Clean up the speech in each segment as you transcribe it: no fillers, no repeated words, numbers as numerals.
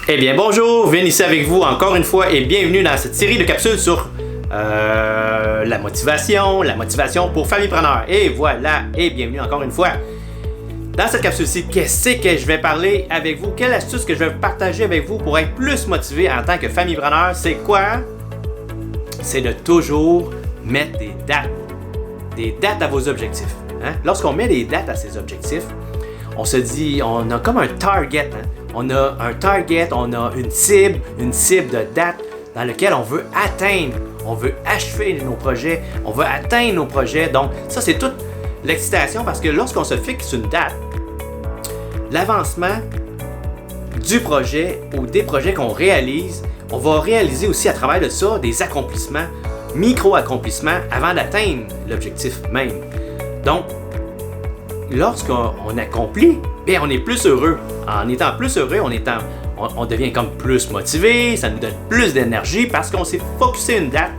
Eh bien bonjour, Vin ici avec vous encore une fois et bienvenue dans cette série de capsules sur la motivation pour famillepreneurs. Et voilà, et bienvenue encore une fois. Dans cette capsule-ci, qu'est-ce que je vais parler avec vous? Quelle astuce que je vais partager avec vous pour être plus motivé en tant que famillepreneur? C'est quoi? C'est de toujours mettre des dates à vos objectifs. Hein? Lorsqu'on met des dates à ces objectifs, on se dit, on a comme un target. Hein? On a un target, on a une cible de date dans laquelle on veut atteindre, on veut achever nos projets, on veut atteindre nos projets. Donc, ça, c'est toute l'excitation parce que lorsqu'on se fixe une date, l'avancement du projet ou des projets qu'on réalise, on va réaliser aussi à travers de ça des accomplissements, micro-accomplissements avant d'atteindre l'objectif même. Donc, lorsqu'on accomplit, bien, on est plus heureux. En étant plus heureux, on devient comme plus motivé, ça nous donne plus d'énergie parce qu'on s'est focusé une date.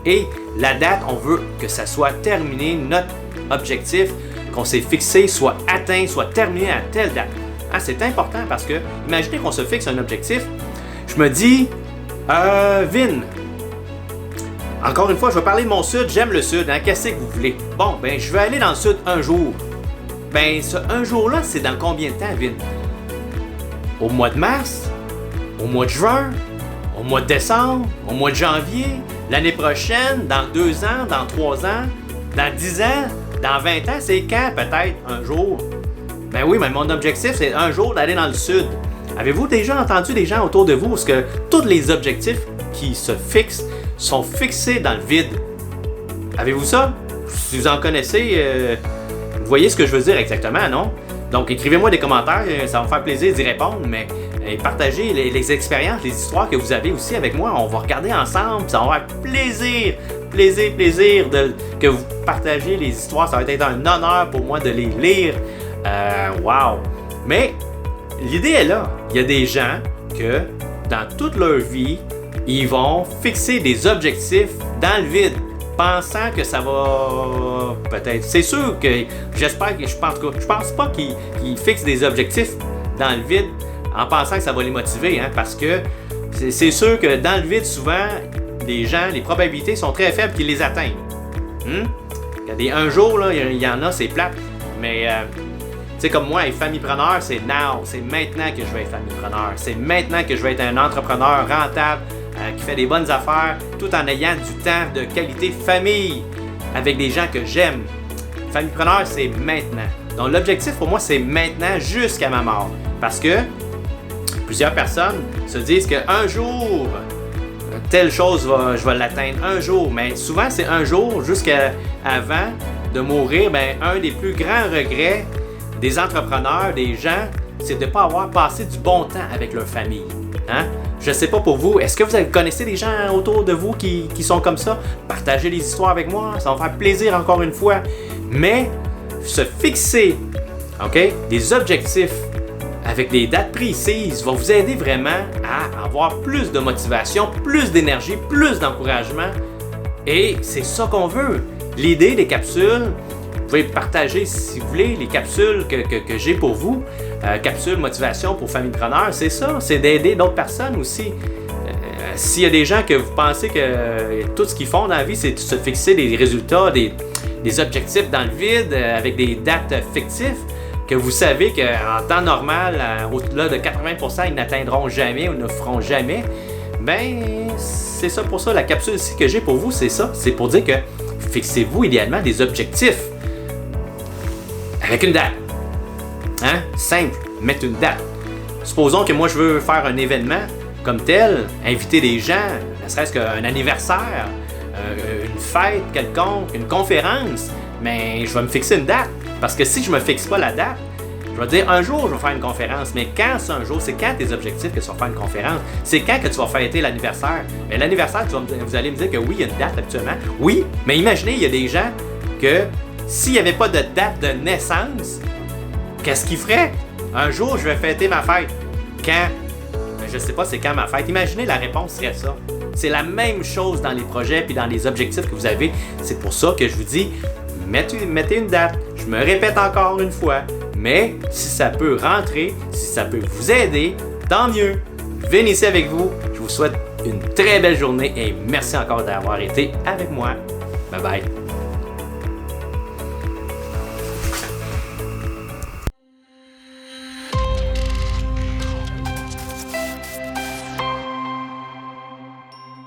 Et la date, on veut que ça soit terminé, notre objectif qu'on s'est fixé soit atteint, soit terminé à telle date. Hein, c'est important parce que, imaginez qu'on se fixe un objectif. Je me dis, Vin, encore une fois, je vais parler de mon sud, j'aime le sud, hein, qu'est-ce que vous voulez? Bon, ben, je vais aller dans le sud un jour. Ben, ce un jour-là, c'est dans combien de temps, Vin? Au mois de mars? Au mois de juin? Au mois de décembre? Au mois de janvier? L'année prochaine? Dans 2 ans? Dans 3 ans? Dans 10 ans? Dans 20 ans? C'est quand, peut-être, un jour? Ben oui, mais mon objectif, c'est un jour d'aller dans le sud. Avez-vous déjà entendu des gens autour de vous parce que tous les objectifs qui se fixent sont fixés dans le vide? Avez-vous ça? Si vous en connaissez... Vous voyez ce que je veux dire exactement, non? Donc, écrivez-moi des commentaires, ça va me faire plaisir d'y répondre, mais partagez les expériences, les histoires que vous avez aussi avec moi. On va regarder ensemble, ça va me faire plaisir que vous partagez les histoires. Ça va être un honneur pour moi de les lire. Wow! Mais l'idée est là. Il y a des gens que, dans toute leur vie, ils vont fixer des objectifs dans le vide, pensant que ça va peut-être. C'est sûr que j'espère que je pense pas qu'ils fixent des objectifs dans le vide en pensant que ça va les motiver, hein, parce que c'est sûr que dans le vide, souvent, les gens, les probabilités sont très faibles qu'ils les atteignent. Il y a un jour, là, il y en a, c'est plate, mais tu sais, comme moi, être famillepreneur, c'est now, c'est maintenant que je vais être famillepreneur, c'est maintenant que je vais être un entrepreneur rentable, qui fait des bonnes affaires tout en ayant du temps de qualité famille avec des gens que j'aime. Famillepreneur, c'est maintenant. Donc l'objectif pour moi, c'est maintenant jusqu'à ma mort. Parce que plusieurs personnes se disent qu'un jour, telle chose, je vais l'atteindre un jour. Mais souvent, c'est un jour jusqu'à avant de mourir. Ben, un des plus grands regrets des entrepreneurs, des gens, c'est de ne pas avoir passé du bon temps avec leur famille. Hein? Je ne sais pas pour vous, est-ce que vous connaissez des gens autour de vous qui sont comme ça? Partagez les histoires avec moi, ça va me faire plaisir encore une fois. Mais se fixer des objectifs avec des dates précises va vous aider vraiment à avoir plus de motivation, plus d'énergie, plus d'encouragement. Et c'est ça qu'on veut. L'idée des capsules, vous pouvez partager si vous voulez les capsules que j'ai pour vous. Capsule motivation pour famillepreneurs, c'est ça, c'est d'aider d'autres personnes aussi. S'il y a des gens que vous pensez que tout ce qu'ils font dans la vie, c'est de se fixer des résultats, des objectifs dans le vide avec des dates fictives, que vous savez qu'en temps normal, au-delà de 80%, ils n'atteindront jamais ou ne feront jamais, ben c'est ça pour ça, la capsule ici que j'ai pour vous, c'est ça. C'est pour dire que fixez-vous idéalement des objectifs avec une date. Hein? Simple, mettre une date. Supposons que moi je veux faire un événement comme tel, inviter des gens, ne serait-ce qu'un anniversaire, une fête quelconque, une conférence, mais je vais me fixer une date. Parce que si je ne me fixe pas la date, je vais dire un jour je vais faire une conférence, mais quand c'est un jour, c'est quand tes objectifs que tu vas faire une conférence, c'est quand que tu vas fêter l'anniversaire. Mais l'anniversaire, vous allez me dire que oui, il y a une date habituellement. Oui, mais imaginez, il y a des gens que s'il n'y avait pas de date de naissance, qu'est-ce qu'ils feraient? Un jour, je vais fêter ma fête. Quand? Je ne sais pas c'est quand ma fête. Imaginez, la réponse serait ça. C'est la même chose dans les projets puis dans les objectifs que vous avez. C'est pour ça que je vous dis, mettez une date. Je me répète encore une fois, mais si ça peut rentrer, si ça peut vous aider, tant mieux. bénisse avec vous. Je vous souhaite une très belle journée et merci encore d'avoir été avec moi. Bye bye.